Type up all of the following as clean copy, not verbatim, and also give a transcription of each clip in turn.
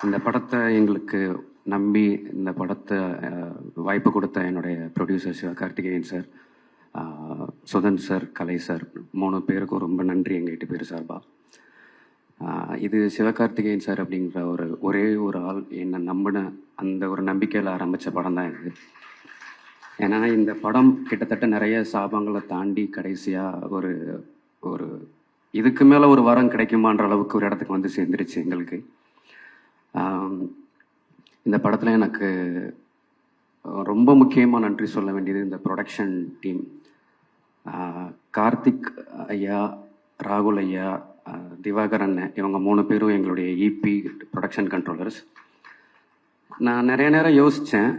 இந்த படத்தை எங்களுக்கு நம்பி இந்த படத்தை வாய்ப்பு கொடுத்த என்னுடைய producer Sivakarthikeyan sir, Sudhan sir, Kalai sir, 3 பேருக்கும் ரொம்ப நன்றி எங்கள் 8 பேர் சார்பா. இது சிவகார்த்திகேயன் சார் அப்படிங்கிற ஒரே ஒரு ஆள் என்னை நம்பின அந்த ஒரு நம்பிக்கையில் ஆரம்பித்த படம் தான் இது. ஏன்னா இந்த படம் கிட்டத்தட்ட நிறைய சாபங்களை தாண்டி கடைசியாக ஒரு இதுக்கு மேலே ஒரு வரம் கிடைக்குமான்ற அளவுக்கு ஒரு இடத்துக்கு வந்து சேர்ந்துருச்சு எங்களுக்கு. இந்த படத்தில் எனக்கு ரொம்ப முக்கியமாக நன்றி சொல்ல வேண்டியது இந்த ப்ரொடக்ஷன் டீம். கார்த்திக் ஐயா, ராகுல் ஐயா, திவாகரன், இவங்க 3 பேரும் எங்களுடைய இபி ப்ரொடக்ஷன் கண்ட்ரோலர்ஸ். நான் நிறைய நேரம் யோசித்தேன்,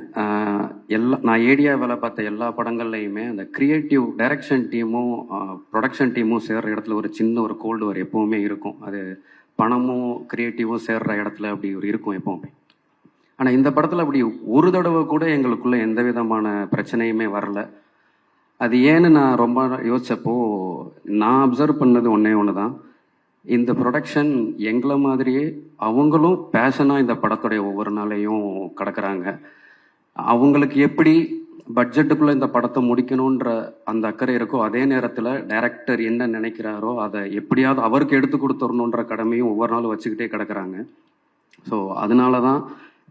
நான் ஏடியா வேலை பார்த்த எல்லா படங்கள்லையுமே அந்த கிரியேட்டிவ் டைரக்ஷன் டீமும் ப்ரொடக்ஷன் டீமும் சேர்ற இடத்துல ஒரு சின்ன ஒரு கோல்டு ஒரு எப்போவுமே இருக்கும். அது பணமும் கிரியேட்டிவும் சேர்ற இடத்துல அப்படி ஒரு இருக்கும் எப்போவுமே. ஆனால் இந்த படத்தில் அப்படி ஒரு தடவை கூட எங்களுக்குள்ள எந்த விதமான பிரச்சனையுமே வரல. அது ஏன்னு நான் ரொம்ப யோசிச்சப்போ நான் அப்சர்வ் பண்ணது ஒன்று தான். இந்த ப்ரொடக்ஷன் எங்களை மாதிரியே அவங்களும் பேஷனாக இந்த படத்துடைய ஒவ்வொரு நாளையும் கடக்கிறாங்க. அவங்களுக்கு எப்படி பட்ஜெட்டுக்குள்ளே இந்த படத்தை முடிக்கணுன்ற அந்த அக்கறை இருக்கோ, அதே நேரத்தில் டைரக்டர் என்ன நினைக்கிறாரோ அதை எப்படியாவது அவருக்கு எடுத்து கொடுத்துடணுன்ற கடமையும் ஒவ்வொரு நாளும் வச்சுக்கிட்டே கிடக்குறாங்க. ஸோ அதனால தான்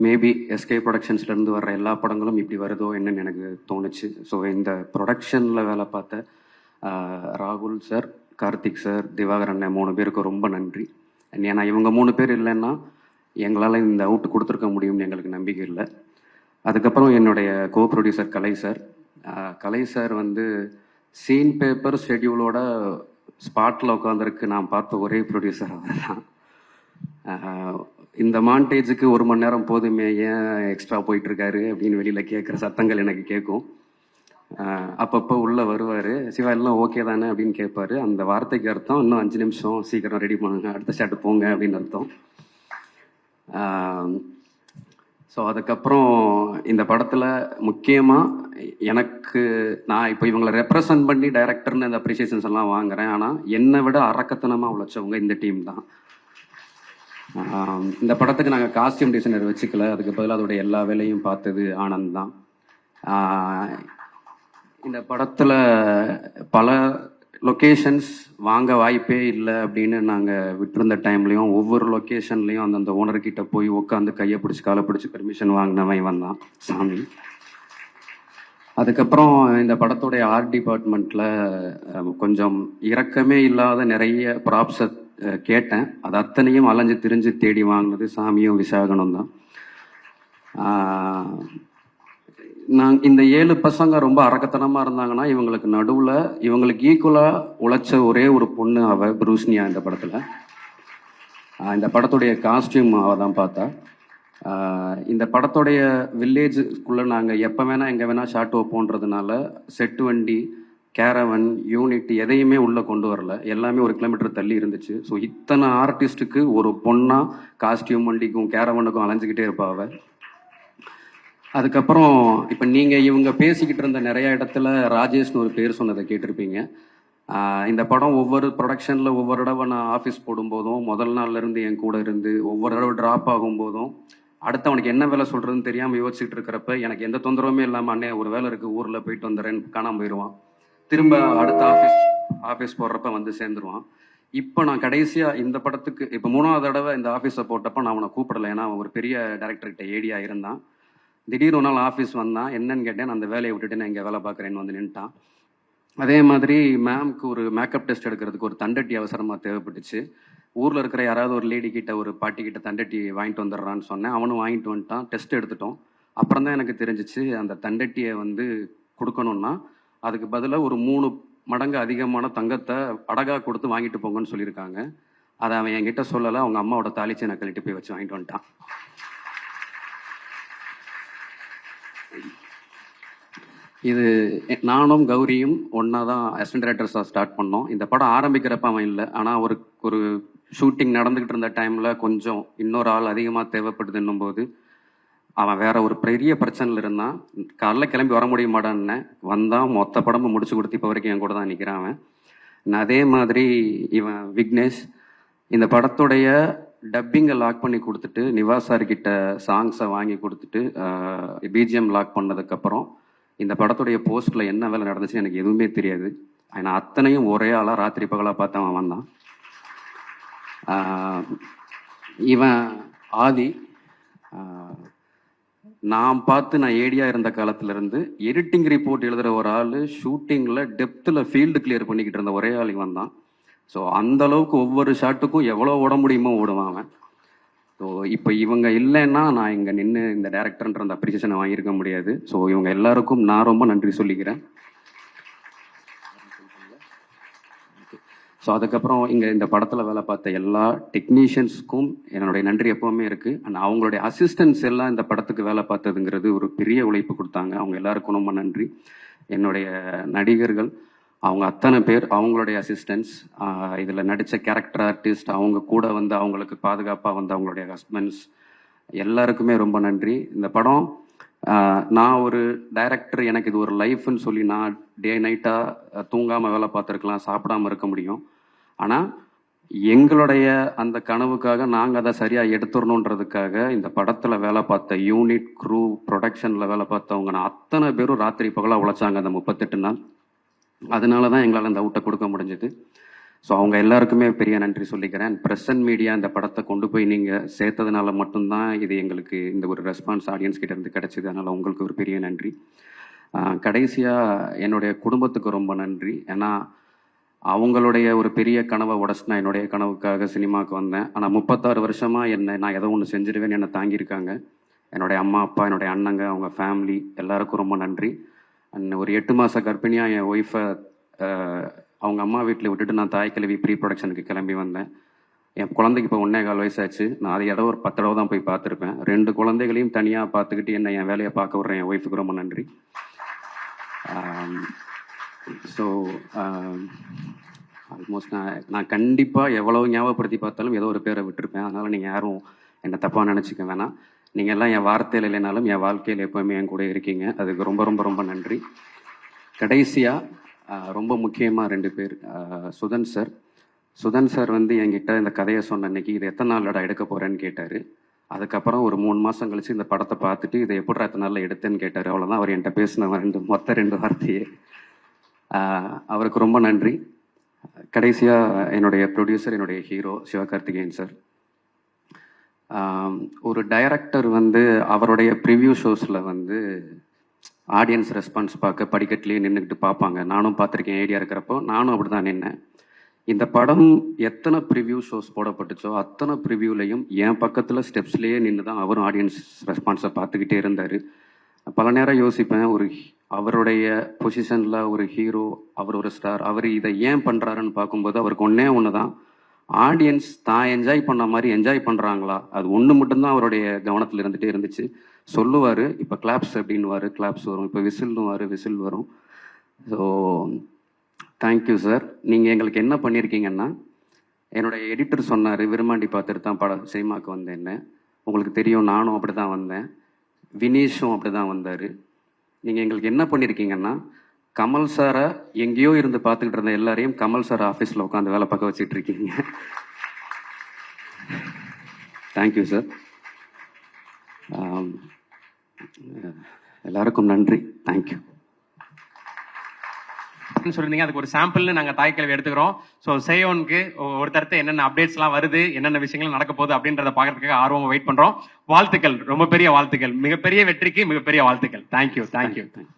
மேபி எஸ்கே ப்ரொடக்ஷன்ஸ்லேருந்து வர்ற எல்லா படங்களும் இப்படி வருதோ என்னன்னு எனக்கு தோணுச்சு. ஸோ இந்த ப்ரொடக்ஷனில் வேலை பார்த்த ராகுல் சார், கார்த்திக் சார், திவாகரன் 3 பேருக்கு ரொம்ப நன்றி. ஏன்னா இவங்க 3 பேர் இல்லைன்னா எங்களால் இந்த அவுட் கொடுத்துருக்க முடியும்னு எங்களுக்கு நம்பிக்கை இல்லை. அதுக்கப்புறம் என்னுடைய கோ ப்ரொடியூசர் கலை சார் வந்து சீன் பேப்பர் ஷெட்யூலோட ஸ்பாட்டில் உட்காந்துருக்கு நான் பார்த்த ஒரே ப்ரொடியூசர் அவர் தான். இந்த மாண்டேஜுக்கு 1 மணி நேரம் போதுமே, ஏன் எக்ஸ்ட்ரா போயிட்டுருக்காரு அப்படின்னு வெளியில் கேட்குற சத்தங்கள் எனக்கு கேட்கும். அப்பப்போ உள்ளே வருவார், சிவா எல்லாம் ஓகே தானே அப்படின்னு கேட்பாரு. அந்த வார்த்தைக்கு அர்த்தம் இன்னும் 5 நிமிஷம் சீக்கிரம் ரெடி பண்ணுங்க, அடுத்த ஷாட் போங்க அப்படின்னு அர்த்தம். ஸோ அதுக்கப்புறம் இந்த படத்தில் முக்கியமாக எனக்கு நான் இப்போ இவங்களை ரெப்ரசன்ட் பண்ணி டைரக்டர்னு இந்த அப்ரிசியேஷன்ஸ் எல்லாம் வாங்குறேன். ஆனால் என்னை விட அரக்கத்தனமாக உழைச்சவங்க இந்த டீம் தான். இந்த படத்துக்கு நாங்கள் காஸ்டியூம் டிசைனர் வச்சுக்கல, அதுக்கு பதிலாக அதோடைய எல்லா வேலையும் பார்த்தது ஆனந்த் தான். இந்த படத்தில் பல லொக்கேஷன்ஸ் வாங்க வாய்ப்பே இல்லை அப்படின்னு நாங்கள் விட்டுருந்த டைம்லையும் ஒவ்வொரு லொக்கேஷன்லையும் அந்தந்த ஓனர்கிட்ட போய் உட்காந்து கையை பிடிச்சி காலை பிடிச்சி பெர்மிஷன் வாங்கினவன் வந்தான் சாமி. அதுக்கப்புறம் இந்த படத்துடைய ஆர்ட் டிபார்ட்மெண்ட்டில் கொஞ்சம் இரக்கமே இல்லாத நிறைய ப்ராப்ஸை கேட்டேன். அது அத்தனையும் அலைஞ்சு திரிஞ்சு தேடி வாங்கினது சாமியும் விசாகனும் தான். இந்த 7 பசங்க ரொம்ப அரக்கத்தனமாக இருந்தாங்கன்னா இவங்களுக்கு நடுவில் இவங்களுக்கு ஈக்குவலாக உழைச்ச ஒரே ஒரு பொண்ணு அவ ப்ரூஸ்னியா. இந்த படத்தில் இந்த படத்துடைய காஸ்டியூம் அவ தான் பார்த்தா. இந்த படத்துடைய வில்லேஜுக்குள்ளே நாங்கள் எப்போ வேணால் எங்கே வேணால் ஷாட் வைப்போன்றதுனால செட்டு வண்டி, கேரவன், யூனிட் எதையுமே உள்ளே கொண்டு வரல, எல்லாமே 1 கிலோமீட்டர் தள்ளி இருந்துச்சு. ஸோ இத்தனை ஆர்டிஸ்ட்டுக்கு ஒரு பொண்ணாக காஸ்டியூம் வண்டிக்கும் கேரவனுக்கும் அலைஞ்சிக்கிட்டே இருப்பாவ. அதுக்கப்புறம் இப்போ நீங்கள் இவங்க பேசிக்கிட்டு இருந்த நிறைய இடத்துல ராஜேஷ்னு ஒரு பேர் சொன்னதை கேட்டிருப்பீங்க. இந்த படம் ஒவ்வொரு ப்ரொடக்ஷனில் ஒவ்வொரு தடவை நான் ஆஃபீஸ் போடும்போதும் முதல் நாள்லேருந்து என் கூட இருந்து ஒவ்வொரு தடவை ட்ராப் ஆகும்போதும் அடுத்து அவனுக்கு என்ன வேலை சொல்கிறதுன்னு தெரியாமல் யோசிச்சுட்டு இருக்கிறப்ப எனக்கு எந்த தொந்தரவுமே இல்லாமல் அண்ணே ஒரு வேலை இருக்குது ஊரில் போயிட்டு வந்துடுறேன்னு காணாமல் போயிடுவான். திரும்ப அடுத்த ஆஃபீஸ் போடுறப்ப வந்து சேர்ந்துருவான். இப்போ நான் கடைசியாக இந்த படத்துக்கு இப்போ 3வது தடவை இந்த ஆஃபீஸை போட்டப்போ நான் அவனை கூப்பிடலை, ஏன்னா அவன் ஒரு பெரிய டைரக்டர்கிட்ட ஏடியா இருந்தான். திடீர்னு ஒரு நாள் ஆஃபீஸ் வந்தான், என்னன்னு கேட்டேன். அந்த வேலையை விட்டுட்டு நான் இங்கே வேலை பார்க்குறேன்னு வந்து நின்ட்டான். அதே மாதிரி மேம்க்கு ஒரு மேக்கப் டெஸ்ட் எடுக்கிறதுக்கு ஒரு தண்டட்டி அவசரமாக தேவைப்பட்டுச்சு. ஊரில் இருக்கிற யாராவது ஒரு லேடி கிட்ட, ஒரு பாட்டி கிட்ட தண்டட்டி வாங்கிட்டு வந்துடுறான்னு சொன்னேன். அவனும் வாங்கிட்டு வந்துட்டான். டெஸ்ட் எடுத்துட்டோம். அப்புறம் தான் எனக்கு தெரிஞ்சிச்சு அந்த தண்டட்டியை வந்து கொடுக்கணும்னா அதுக்கு பதிலாக ஒரு 3 மடங்கு அதிகமான தங்கத்தை அடகா கொடுத்து வாங்கிட்டு போங்கன்னு சொல்லியிருக்காங்க. அதை அவன் என்கிட்ட சொல்லலை, அவங்க அம்மாவோட தாலிச்சு நான் கழட்டி போய் வச்சு வாங்கிட்டு வந்துட்டான். இது நானும் கௌரியும் ஒன்றா தான் அசிஸ்டன்ட் டைரக்டர்ஸாக ஸ்டார்ட் பண்ணோம். இந்த படம் ஆரம்பிக்கிறப்ப அவன் இல்லை, ஆனால் ஒரு ஷூட்டிங் நடந்துக்கிட்டு இருந்த டைமில் கொஞ்சம் இன்னொரு ஆள் அதிகமாக தேவைப்படுதுன்னும் போது அவன் வேற ஒரு பெரிய பிரச்சனையில் இருந்தான். காலைல கிளம்பி வர முடிய மாட்டான்னு வந்தான். மொத்த படமும் முடிச்சு கொடுத்து இப்போ வரைக்கும் என் கூட தான் நிற்கிறான் அவன். அதே மாதிரி இவன் விக்னேஷ் இந்த படத்துடைய டப்பிங்கை லாக் பண்ணி கொடுத்துட்டு நிவாஸ் சார் கிட்ட சாங்ஸை வாங்கி கொடுத்துட்டு பிஜிஎம் லாக் பண்ணதுக்கப்புறம் இந்த படத்துடைய போஸ்ட்டில் என்ன வேலை நடந்துச்சு எனக்கு எதுவுமே தெரியாது. ஆனால் அத்தனையும் ஒரே ஆளாக ராத்திரி பகலாக பார்த்தவன் வந்தான். இவன் ஆதி. நான் ஏடியா இருந்த காலத்திலேருந்து எடிட்டிங் ரிப்போர்ட் எழுதுகிற ஒரு ஆள் ஷூட்டிங்கில் டெப்த்தில் ஃபீல்டு கிளியர் பண்ணிக்கிட்டு இருந்த ஒரே ஆள் இவன் தான். ஸோ அந்த அளவுக்கு ஒவ்வொரு ஷாட்டுக்கும் எவ்வளோ ஓட முடியுமோ ஓடுவான் அவன். ஸோ இப்போ இவங்க இல்லைன்னா நான் இங்கே நின்று இந்த டேரக்டர்ன்ற அந்த அப்ரிசியேஷனை வாங்கியிருக்க முடியாது. ஸோ இவங்க எல்லாருக்கும் நான் ரொம்ப நன்றி சொல்லிக்கிறேன். ஸோ அதுக்கப்புறம் இங்கே இந்த படத்தில் வேலை பார்த்த எல்லா டெக்னீஷியன்ஸ்க்கும் என்னுடைய நன்றி எப்போவுமே இருக்குது. அண்ட் அவங்களுடைய அசிஸ்டன்ஸ் எல்லாம் இந்த படத்துக்கு வேலை பார்த்ததுங்கிறது ஒரு பெரிய உழைப்பு கொடுத்தாங்க. அவங்க எல்லாருக்கும் ரொம்ப நன்றி. என்னுடைய நடிகர்கள் அவங்க அத்தனை பேர், அவங்களுடைய அசிஸ்டன்ஸ், இதில் நடித்த கேரக்டர் ஆர்டிஸ்ட், அவங்க கூட வந்து அவங்களுக்கு பாதுகாப்பாக வந்து அவங்களுடைய ஹஸ்பண்ட்ஸ் எல்லாருக்குமே ரொம்ப நன்றி. இந்த படம் நான் ஒரு டைரக்டர், எனக்கு இது ஒரு லைஃப்னு சொல்லி நான் டே நைட்டாக தூங்காமல் வேலை பார்த்துருக்கலாம், சாப்பிடாமல் இருக்க முடியும். ஆனால் எங்களுடைய அந்த கனவுக்காக நாங்கள் அதை சரியாக எடுத்துடணுன்றதுக்காக இந்த படத்தில் வேலை பார்த்த யூனிட், க்ரூ, ப்ரொடக்ஷனில் வேலை பார்த்தவங்க நான் அத்தனை பேரும் ராத்திரி பகலாக உழைச்சாங்க அந்த 38 நாள். அதனால தான் எங்களால் அந்த அவுட்டை கொடுக்க முடிஞ்சது. ஸோ அவங்க எல்லாருக்குமே பெரிய நன்றி சொல்லிக்கிறேன். ப்ரெஸ் அண்ட் மீடியா இந்த படத்தை கொண்டு போய் நீங்கள் சேர்த்ததுனால மட்டும்தான் இது எங்களுக்கு இந்த ஒரு ரெஸ்பான்ஸ் ஆடியன்ஸ் கிட்ட இருந்து கிடைச்சிது. அதனால் உங்களுக்கு ஒரு பெரிய நன்றி. கடைசியாக என்னுடைய குடும்பத்துக்கு ரொம்ப நன்றி. ஏன்னா அவங்களுடைய ஒரு பெரிய கனவை உடச்சு நான் என்னுடைய கனவுக்காக சினிமாவுக்கு வந்தேன். ஆனால் 36 வருஷமாக நான் ஏதோ ஒன்று செஞ்சிருவேன்னு என்னை தாங்கியிருக்காங்க. என்னுடைய அம்மா, அப்பா, என்னுடைய அண்ணங்க, அவங்க ஃபேமிலி எல்லாருக்கும் ரொம்ப நன்றி. அண்ட் ஒரு 8 மாத கர்ப்பிணியாக என் ஒய்ஃபை அவங்க அம்மா வீட்டில் விட்டுட்டு நான் தாய் கிழவி ப்ரீ ப்ரொடக்ஷனுக்கு கிளம்பி வந்தேன். என் குழந்தைக்கு இப்போ 1.25 வயசாச்சு. நான் அதை ஒரு 10 தடவை தான் போய் பார்த்துருப்பேன். 2 குழந்தைகளையும் தனியாக பார்த்துக்கிட்டு என்ன என் வேலையை பார்க்க விட்றேன் என் ஒய்ஃபுக்கு ரொம்ப நன்றி. ஸோ ஆல்மோஸ்ட் நான் கண்டிப்பாக எவ்வளோ ஞாபகப்படுத்தி பார்த்தாலும் ஏதோ ஒரு பேரை விட்டுருப்பேன். அதனால் நீங்கள் யாரும் என்னை தப்பாக நினச்சிக்க வேணாம். நீங்கள் எல்லாம் என் வார்த்தையில் இல்லைனாலும் என் வாழ்க்கையில் எப்போவுமே என் கூட இருக்கீங்க. அதுக்கு ரொம்ப ரொம்ப ரொம்ப நன்றி. கடைசியாக ரொம்ப முக்கியமாக 2 பேர். சுதன் சார் வந்து என்கிட்ட இந்த கதையை சொன்ன அன்னைக்கு இது எத்தனை நாள்லடா எடுக்க போகிறேன்னு கேட்டார். அதுக்கப்புறம் ஒரு 3 மாதம் கழித்து இந்த படத்தை பார்த்துட்டு இதை எப்படா எத்தனை நாளில் எடுத்தேன்னு கேட்டார். அவ்வளோதான் அவர் என்கிட்ட பேசின மொத்த 2 வார்த்தையே. அவருக்கு ரொம்ப நன்றி. கடைசியாக என்னுடைய ப்ரொடியூசர், என்னுடைய ஹீரோ சிவகார்த்திகேயன் சார். ஒரு டைரக்டர் வந்து அவருடைய ப்ரிவ்யூ ஷோஸில் வந்து ஆடியன்ஸ் ரெஸ்பான்ஸ் பார்க்க படிக்கட்டிலேயே நின்றுக்கிட்டு பார்ப்பாங்க. நானும் பார்த்துருக்கேன். ஐடியா இருக்கிறப்போ நானும் அப்படி தான் நின்னேன். இந்த படம் எத்தனை ப்ரிவ்யூ ஷோஸ் போடப்பட்டுச்சோ அத்தனை ப்ரிவ்யூலையும் என் பக்கத்தில் ஸ்டெப்ஸ்லேயே நின்று தான் அவரும் ஆடியன்ஸ் ரெஸ்பான்ஸை பார்த்துக்கிட்டே இருந்தார். பல நேரம் யோசிப்பேன், அவருடைய பொசிஷனில் ஒரு ஹீரோ, அவர் ஒரு ஸ்டார், அவர் இதை ஏன் பண்ணுறாருன்னு பார்க்கும்போது அவருக்கு ஒன்று தான், ஆடியன்ஸ் தான் என்ஜாய் பண்ண மாதிரி என்ஜாய் பண்ணுறாங்களா, அது ஒன்று மட்டும்தான் அவருடைய கவனத்தில் இருந்துகிட்டே இருந்துச்சு. சொல்லுவார், இப்போ கிளாப்ஸ் அப்படின்னுவார், கிளாப்ஸ் வரும், இப்போ விசில்னுவார், விசில் வரும். So thank you sir. நீங்கள் எங்களுக்கு என்ன பண்ணியிருக்கீங்கன்னா, என்னுடைய எடிட்டர் சொன்னார் விரும்மாண்டி பார்த்துட்டு தான் சினிமாவுக்கு வந்தேன்னு. உங்களுக்கு தெரியும், நானும் அப்படி தான் வந்தேன், வினீஷும் அப்படி தான் வந்தார். நீங்கள் எங்களுக்கு என்ன பண்ணியிருக்கீங்கன்னா, கமல் சாரை எங்கேயோ இருந்து பார்த்துக்கிட்டு இருந்த எல்லாரையும் கமல் சார் ஆஃபீஸில் உட்காந்து வேலை பார்க்க வச்சுட்டு இருக்கீங்க. Thank you sir. எல்லாருக்கும் நன்றி. தேங்க்யூ. சொல்லிருந்தீங்க, அதுக்கு ஒரு சாம்பிள்னு நாங்கள் தாய்க்கிழவி எடுத்துக்கிறோம். ஸோ சேயோனுக்கு ஒரு தரத்தை என்னென்ன அப்டேட்ஸ்லாம் வருது, என்னென்ன விஷயங்கள் நடக்க போகுது அப்படின்றத பார்க்கறதுக்காக ஆர்வமாக வெயிட் பண்ணுறோம். வாழ்த்துக்கள், ரொம்ப பெரிய வாழ்த்துக்கள், மிகப்பெரிய வெற்றிக்கு மிகப்பெரிய வாழ்த்துக்கள். தேங்க்யூ.